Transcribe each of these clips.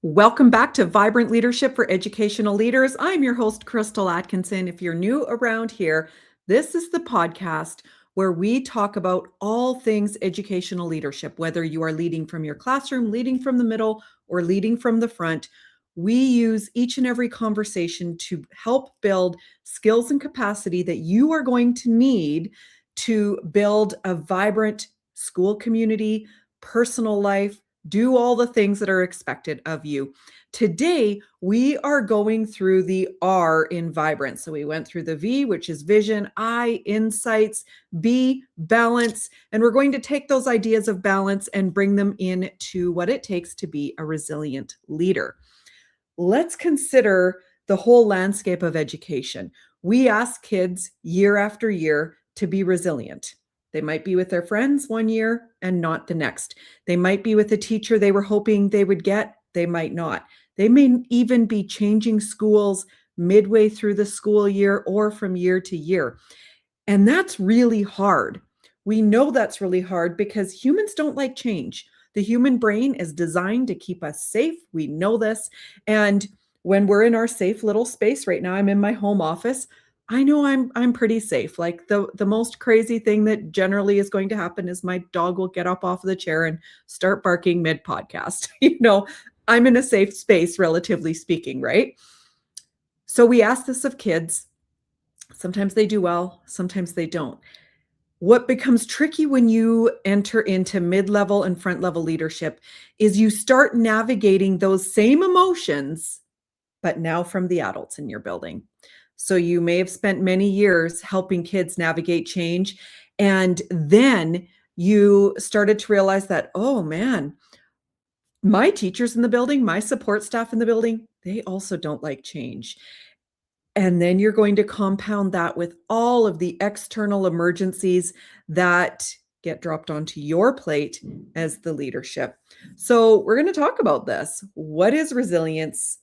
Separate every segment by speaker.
Speaker 1: Welcome back to Vibrant Leadership for Educational Leaders. I'm your host, Crystal Atkinson. If you're new around here, this is the podcast where we talk about all things educational leadership, whether you are leading from your classroom, leading from the middle, or leading from the front. We use each and every conversation to help build skills and capacity that you are going to need to build a vibrant school community, personal life, do all the things that are expected of you. Today, we are going through the R in vibrant. So we went through the V, which is vision, I, insights, B, balance. And we're going to take those ideas of balance and bring them into what it takes to be a resilient leader. Let's consider the whole landscape of education. We ask kids year after year to be resilient. They might be with their friends one year and not the next. They might be with a teacher they were hoping they would get, they might not. They may even be changing schools midway through the school year or from year to year. And that's really hard. We know that's really hard because humans don't like change. The human brain is designed to keep us safe. We know this. And when we're in our safe little space right now, I'm in my home office. I know I'm pretty safe. Like the most crazy thing that generally is going to happen is my dog will get up off of the chair and start barking mid podcast. I'm in a safe space, relatively speaking, right? So we ask this of kids. Sometimes they do well, sometimes they don't. What becomes tricky when you enter into mid-level and front-level leadership is you start navigating those same emotions, but now from the adults in your building. So you may have spent many years helping kids navigate change, and then you started to realize that, oh man, my teachers in the building, my support staff in the building, they also don't like change. And then you're going to compound that with all of the external emergencies that get dropped onto your plate as the leadership. So, we're going to talk about this. What is resilience?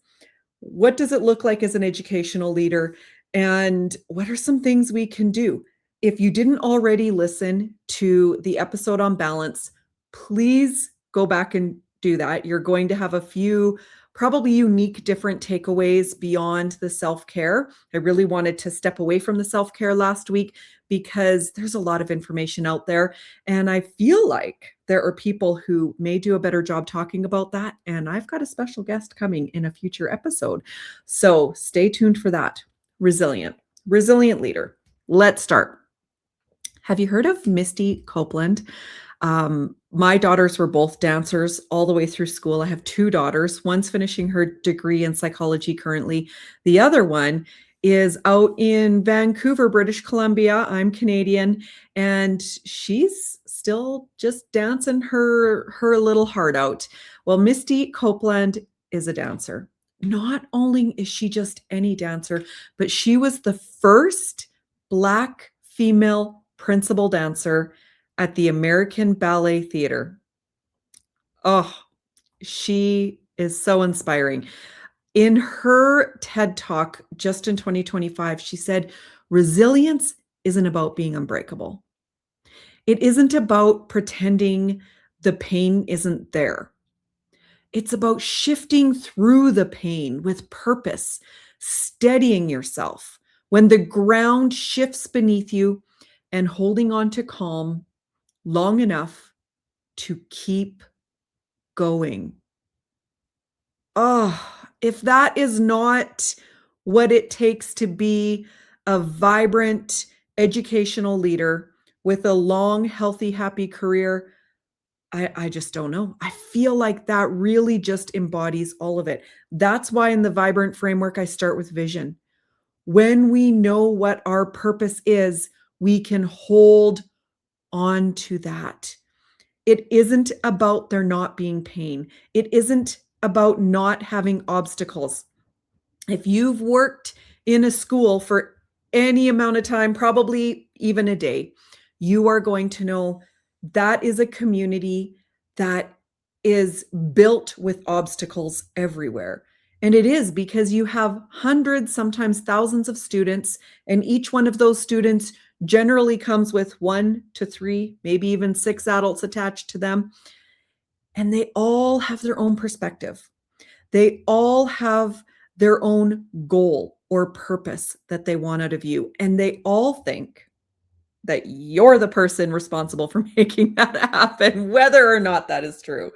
Speaker 1: What does it look like as an educational leader? And what are some things we can do? If you didn't already listen to the episode on balance, please go back and do that. You're going to have a few probably unique different takeaways beyond the self-care. I really wanted to step away from the self-care last week because there's a lot of information out there. And I feel like there are people who may do a better job talking about that. And I've got a special guest coming in a future episode. So stay tuned for that. Resilient leader. Let's start. Have you heard of Misty Copeland? My daughters were both dancers all the way through school. I have two daughters. One's finishing her degree in psychology currently. The other one is out in Vancouver, British Columbia. I'm Canadian, and she's still just dancing her little heart out. Well, Misty Copeland is a dancer. Not only is she just any dancer, but she was the first Black female principal dancer at the American Ballet Theater. Oh, she is so inspiring. In her TED Talk just in 2025, she said, resilience isn't about being unbreakable. It isn't about pretending the pain isn't there. It's about shifting through the pain with purpose, steadying yourself when the ground shifts beneath you and holding on to calm long enough to keep going. Oh, if that is not what it takes to be a vibrant educational leader with a long, healthy, happy career, I just don't know. I feel like that really just embodies all of it. That's why in the Vibrant framework, I start with vision. When we know what our purpose is, we can hold on to that. It isn't about there not being pain. It isn't about not having obstacles. If you've worked in a school for any amount of time, probably even a day, you are going to know that is a community that is built with obstacles everywhere. And it is because you have hundreds, sometimes thousands of students, and each one of those students generally comes with 1 to 3, maybe even 6 adults attached to them. And they all have their own perspective. They all have their own goal or purpose that they want out of you, and they all think that you're the person responsible for making that happen, whether or not that is true.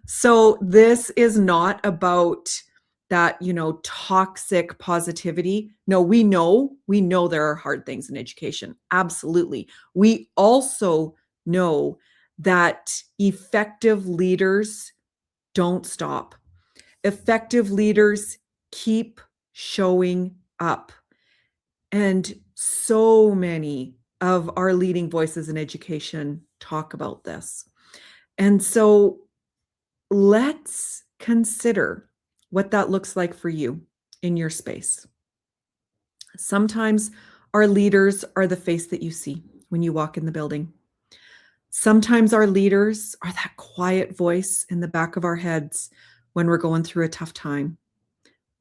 Speaker 1: So this is not about that, toxic positivity. No, we know there are hard things in education. Absolutely. We also know that effective leaders don't stop. Effective leaders keep showing up. And so many of our leading voices in education talk about this. And so let's consider what that looks like for you in your space. Sometimes our leaders are the face that you see when you walk in the building. Sometimes our leaders are that quiet voice in the back of our heads when we're going through a tough time.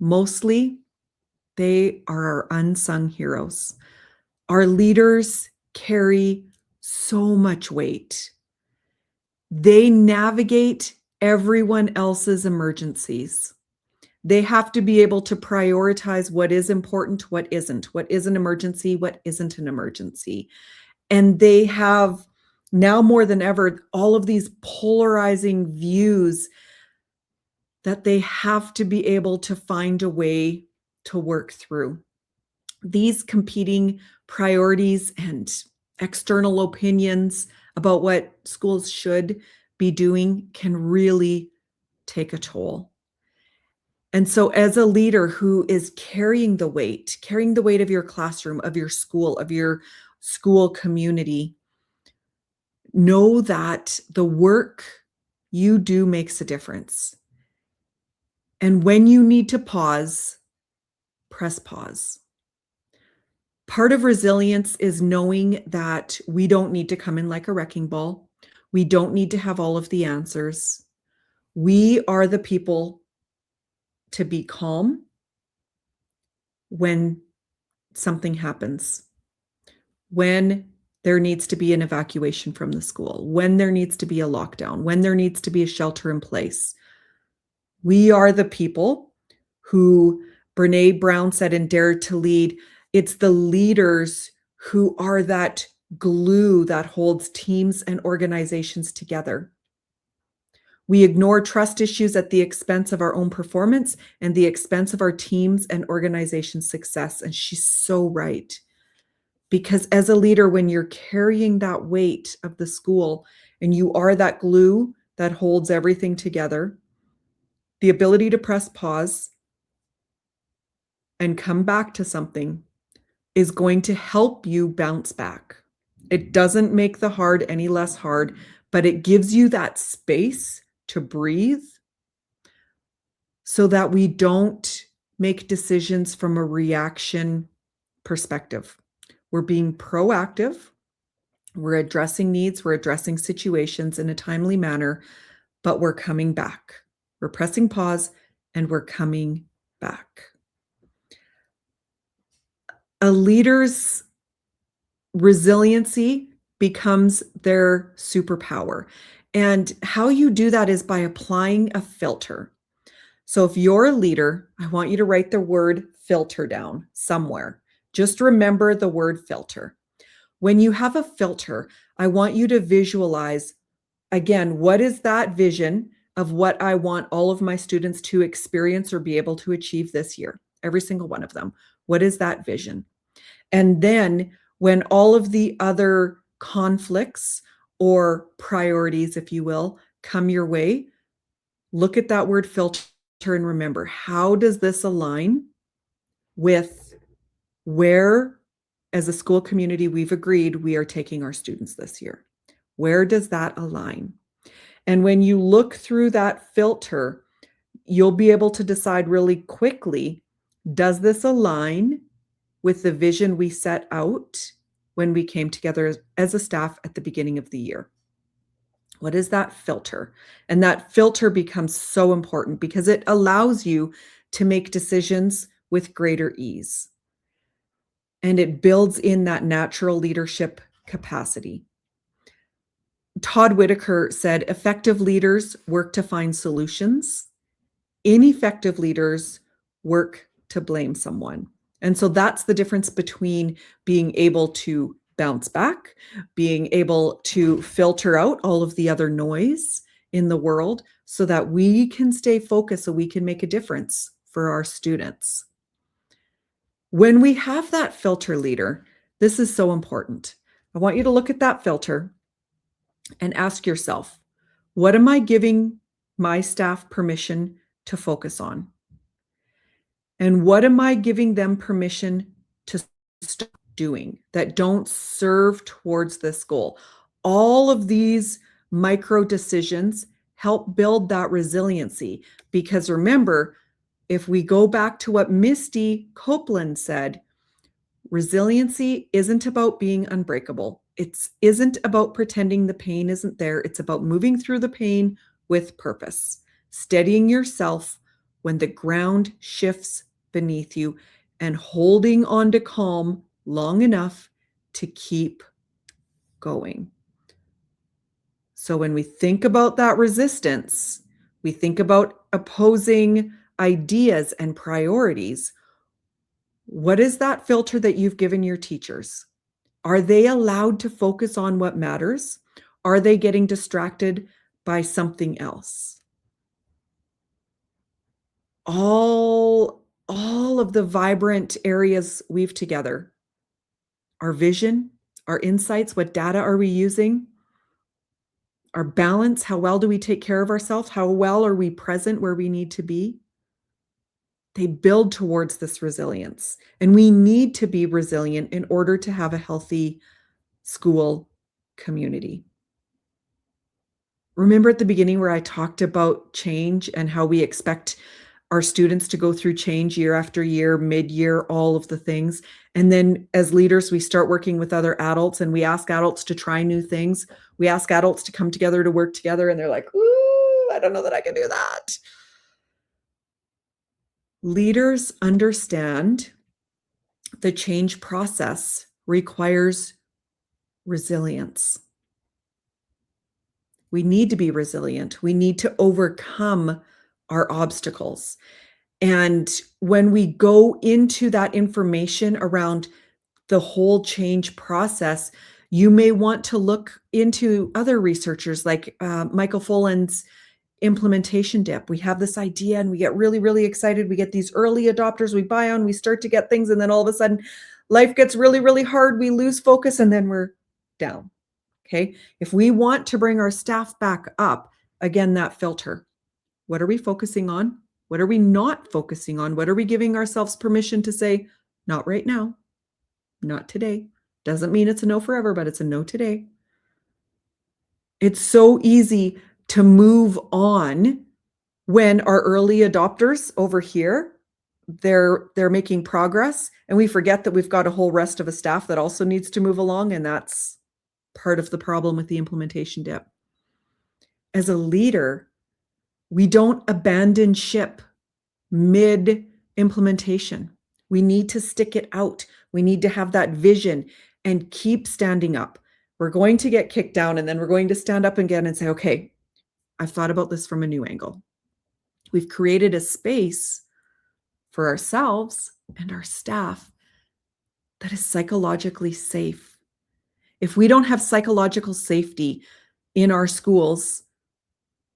Speaker 1: Mostly, they are our unsung heroes. Our leaders carry so much weight. They navigate everyone else's emergencies. They have to be able to prioritize what is important, what is an emergency, what isn't an emergency. And they have now more than ever all of these polarizing views that they have to be able to find a way to work through. These competing priorities and external opinions about what schools should be doing can really take a toll. And so as a leader who is carrying the weight of your classroom, of your school community, know that the work you do makes a difference. And when you need to pause, press pause. Part of resilience is knowing that we don't need to come in like a wrecking ball. We don't need to have all of the answers. We are the people to be calm when something happens, when there needs to be an evacuation from the school, when there needs to be a lockdown, when there needs to be a shelter in place. We are the people who Brene Brown said in Dare to Lead, it's the leaders who are that glue that holds teams and organizations together. We ignore trust issues at the expense of our own performance and the expense of our teams and organization's success. And she's so right. Because as a leader, when you're carrying that weight of the school and you are that glue that holds everything together, the ability to press pause and come back to something is going to help you bounce back. It doesn't make the hard any less hard, but it gives you that space to breathe so that we don't make decisions from a reaction perspective. We're being proactive. We're addressing needs. We're addressing situations in a timely manner, but we're coming back. We're pressing pause and we're coming back. A leader's resiliency becomes their superpower. And how you do that is by applying a filter. So if you're a leader, I want you to write the word filter down somewhere. Just remember the word filter. When you have a filter, I want you to visualize, again, what is that vision of what I want all of my students to experience or be able to achieve this year? Every single one of them. What is that vision? And then when all of the other conflicts or priorities, if you will, come your way, look at that word filter and remember, how does this align with where, as a school community, we've agreed we are taking our students this year? Where does that align? And when you look through that filter, you'll be able to decide really quickly, does this align with the vision we set out when we came together as a staff at the beginning of the year? What is that filter? And that filter becomes so important because it allows you to make decisions with greater ease. And it builds in that natural leadership capacity. Todd Whitaker said, effective leaders work to find solutions Ineffective leaders work to blame someone. And so that's the difference between being able to bounce back, being able to filter out all of the other noise in the world so that we can stay focused, so we can make a difference for our students. When we have that filter leader, this is so important. I want you to look at that filter and ask yourself, what am I giving my staff permission to focus on? And what am I giving them permission to stop doing that don't serve towards this goal? All of these micro decisions help build that resiliency. Because remember, if we go back to what Misty Copeland said, resiliency isn't about being unbreakable. It isn't about pretending the pain isn't there. It's about moving through the pain with purpose, steadying yourself when the ground shifts beneath you, and holding on to calm long enough to keep going. So when we think about that resistance, we think about opposing ideas and priorities. What is that filter that you've given your teachers? Are they allowed to focus on what matters? Are they getting distracted by something else? All of the vibrant areas weave together. Our vision, our insights, what data are we using? Our balance, how well do we take care of ourselves? How well are we present where we need to be? They build towards this resilience. And we need to be resilient in order to have a healthy school community. Remember at the beginning where I talked about change and how we expect our students to go through change year after year, mid-year, all of the things. And then as leaders, we start working with other adults and we ask adults to try new things. We ask adults to come together to work together and they're like, ooh, I don't know that I can do that. Leaders understand the change process requires resilience. We need to be resilient. We need to overcome our obstacles. And when we go into that information around the whole change process, you may want to look into other researchers like Michael Fullen's implementation dip. We have this idea and we get really, really excited. We get these early adopters, we buy on, we start to get things, and then all of a sudden life gets really, really hard. We lose focus and then we're down. Okay. If we want to bring our staff back up, again, that filter. What are we focusing on? What are we not focusing on? What are we giving ourselves permission to say, not right now, not today? Doesn't mean it's a no forever, but it's a no today. It's so easy to move on when our early adopters over here, they're making progress, and we forget that we've got a whole rest of a staff that also needs to move along, and that's part of the problem with the implementation dip. As a leader, we don't abandon ship mid-implementation. We need to stick it out. We need to have that vision and keep standing up. We're going to get kicked down, and then we're going to stand up again and say, okay, I've thought about this from a new angle. We've created a space for ourselves and our staff that is psychologically safe. If we don't have psychological safety in our schools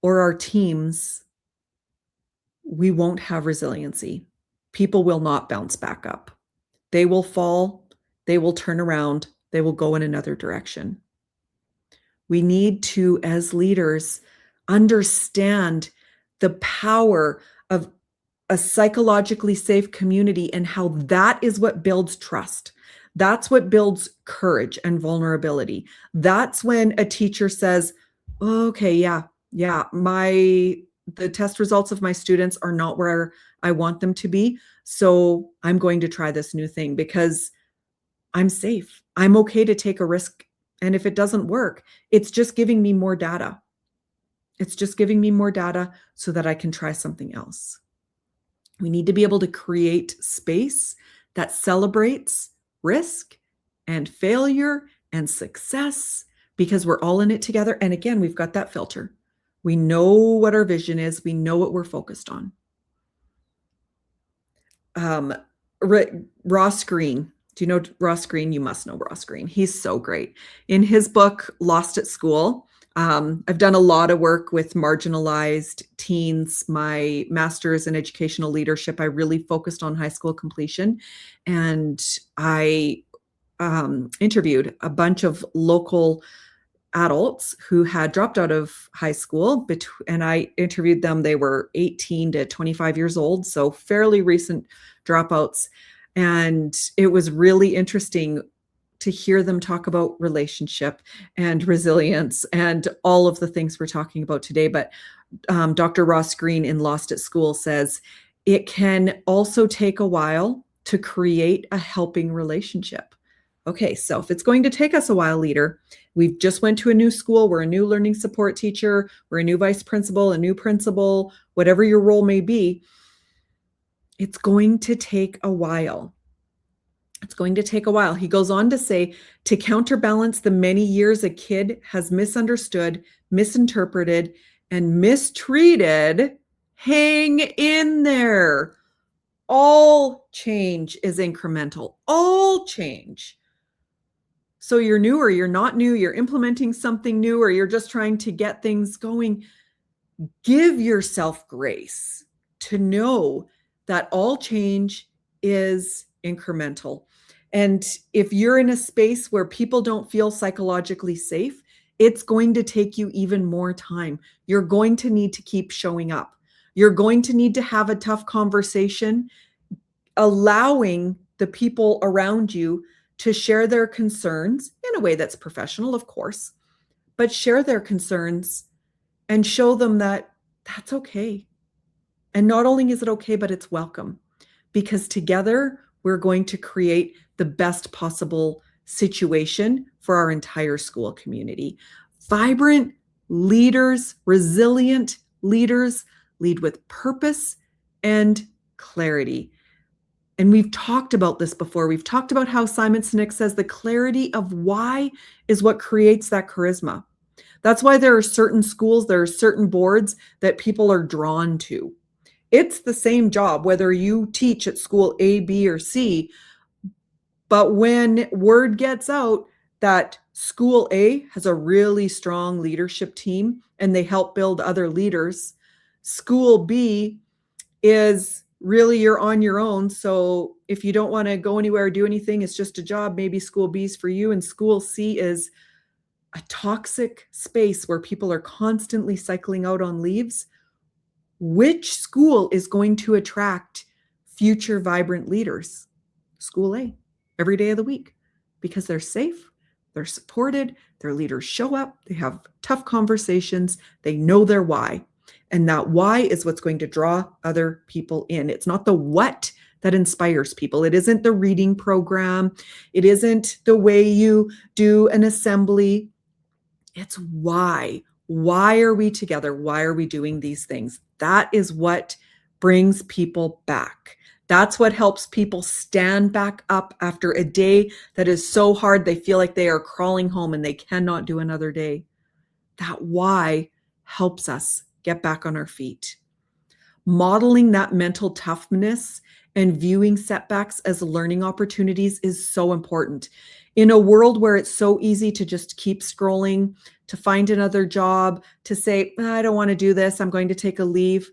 Speaker 1: or our teams, we won't have resiliency. People will not bounce back up. They will fall, they will turn around, they will go in another direction. We need to, as leaders, understand the power of a psychologically safe community and how that is what builds trust. That's what builds courage and vulnerability. That's when a teacher says, okay, yeah, the test results of my students are not where I want them to be. So I'm going to try this new thing because I'm safe. I'm okay to take a risk. And if it doesn't work, it's just giving me more data. It's just giving me more data so that I can try something else. We need to be able to create space that celebrates risk and failure and success because we're all in it together. And again, we've got that filter. We know what our vision is. We know what we're focused on. um, Ri Ross Greene. Do you know Ross Greene? You must know Ross Greene. He's so great. In his book, Lost at School, I've done a lot of work with marginalized teens. My master's in educational leadership, I really focused on high school completion. And I interviewed a bunch of local adults who had dropped out of high school, and I interviewed them. They were 18 to 25 years old, so fairly recent dropouts. And it was really interesting to hear them talk about relationship and resilience and all of the things we're talking about today. But Dr. Ross Greene in Lost at School says it can also take a while to create a helping relationship. Okay, so if it's going to take us a while, leader, we've just went to a new school, we're a new learning support teacher, we're a new vice principal, a new principal, whatever your role may be, it's going to take a while. It's going to take a while. He goes on to say, to counterbalance the many years a kid has misunderstood, misinterpreted, and mistreated, hang in there. All change is incremental. All change. So you're new or you're not new, you're implementing something new, or you're just trying to get things going. Give yourself grace to know that all change is incremental. And if you're in a space where people don't feel psychologically safe, it's going to take you even more time. You're going to need to keep showing up. You're going to need to have a tough conversation, allowing the people around you to share their concerns in a way that's professional, of course, but share their concerns and show them that that's okay. And not only is it okay, but it's welcome, because together we're going to create the best possible situation for our entire school community. Vibrant leaders, resilient leaders lead with purpose and clarity. And we've talked about this before. We've talked about how Simon Sinek says the clarity of why is what creates that charisma. That's why there are certain schools, there are certain boards that people are drawn to. It's the same job, whether you teach at school A, B, or C. But when word gets out that school A has a really strong leadership team and they help build other leaders, school B is really you're on your own. So if you don't want to go anywhere or do anything, it's just a job. Maybe school B is for you. And school C is a toxic space where people are constantly cycling out on leaves. Which school is going to attract future vibrant leaders? School A, every day of the week, because they're safe, they're supported, their leaders show up, they have tough conversations, they know their why. And that why is what's going to draw other people in. It's not the what that inspires people. It isn't the reading program. It isn't the way you do an assembly. It's why. Why are we together? Why are we doing these things? That is what brings people back. That's what helps people stand back up after a day that is so hard they feel like they are crawling home and they cannot do another day. That why helps us get back on our feet. Modeling that mental toughness and viewing setbacks as learning opportunities is so important. In a world where it's so easy to just keep scrolling, to find another job, to say, I don't want to do this, I'm going to take a leave.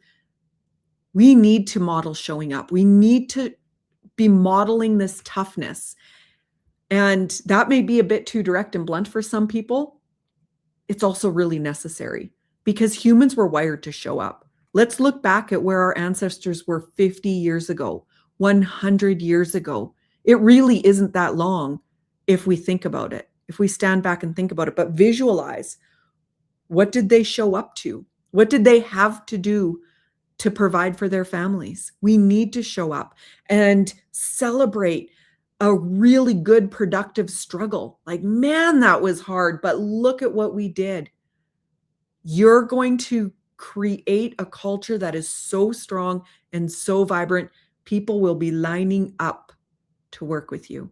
Speaker 1: We need to model showing up. We need to be modeling this toughness. And that may be a bit too direct and blunt for some people. It's also really necessary because humans were wired to show up. Let's look back at where our ancestors were 50 years ago, 100 years ago. It really isn't that long if we think about it, if we stand back and think about it, but visualize, what did they show up to? What did they have to do to provide for their families? We need to show up and celebrate a really good, productive struggle. Like, man, that was hard, but look at what we did. You're going to create a culture that is so strong and so vibrant. People will be lining up to work with you.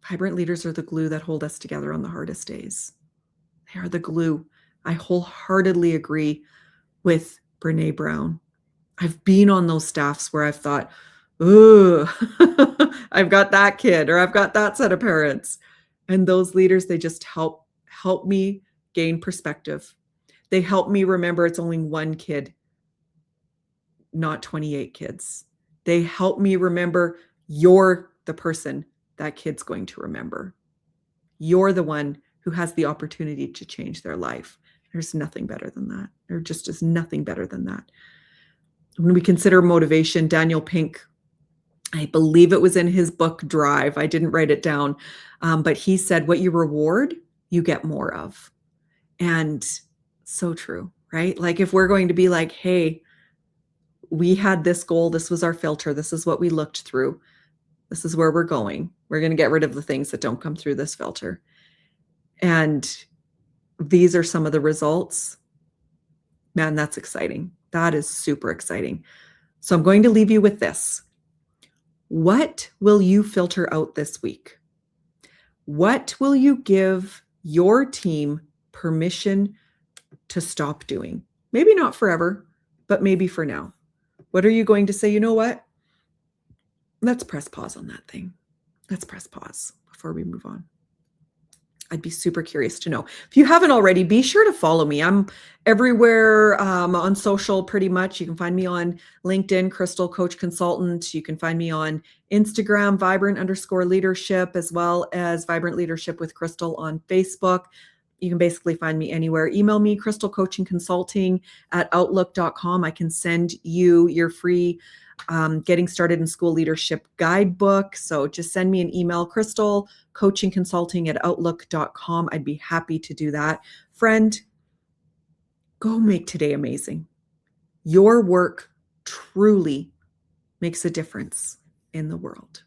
Speaker 1: Vibrant leaders are the glue that hold us together on the hardest days. They are the glue. I wholeheartedly agree with Brene Brown. I've been on those staffs where I've thought, ooh, I've got that kid or I've got that set of parents. And those leaders, they just help me gain perspective. They help me remember it's only one kid, not 28 kids. They help me remember you're the person that kid's going to remember. You're the one who has the opportunity to change their life. There's nothing better than that. There just is nothing better than that. When we consider motivation, Daniel Pink, I believe it was in his book Drive. I didn't write it down, but he said, what you reward, you get more of. And so true, right? Like if we're going to be like, hey, we had this goal, this was our filter, this is what we looked through, this is where we're going. We're going to get rid of the things that don't come through this filter. And these are some of the results. Man, that's exciting. That is super exciting. So I'm going to leave you with this. What will you filter out this week? What will you give your team permission to stop doing? Maybe not forever, but maybe for now. What are you going to say? You know what? Let's press pause on that thing. Let's press pause before we move on. I'd be super curious to know. If you haven't already, be sure to follow me. I'm everywhere on social pretty much. You can find me on LinkedIn, Crystal Coach Consultant. You can find me on Instagram, Vibrant_Leadership, as well as Vibrant Leadership with Crystal on Facebook. You can basically find me anywhere. Email me, crystalcoachingconsulting@outlook.com. I can send you your free Getting Started in School Leadership guidebook. So just send me an email, crystalcoachingconsulting@outlook.com. I'd be happy to do that. Friend, go make today amazing. Your work truly makes a difference in the world.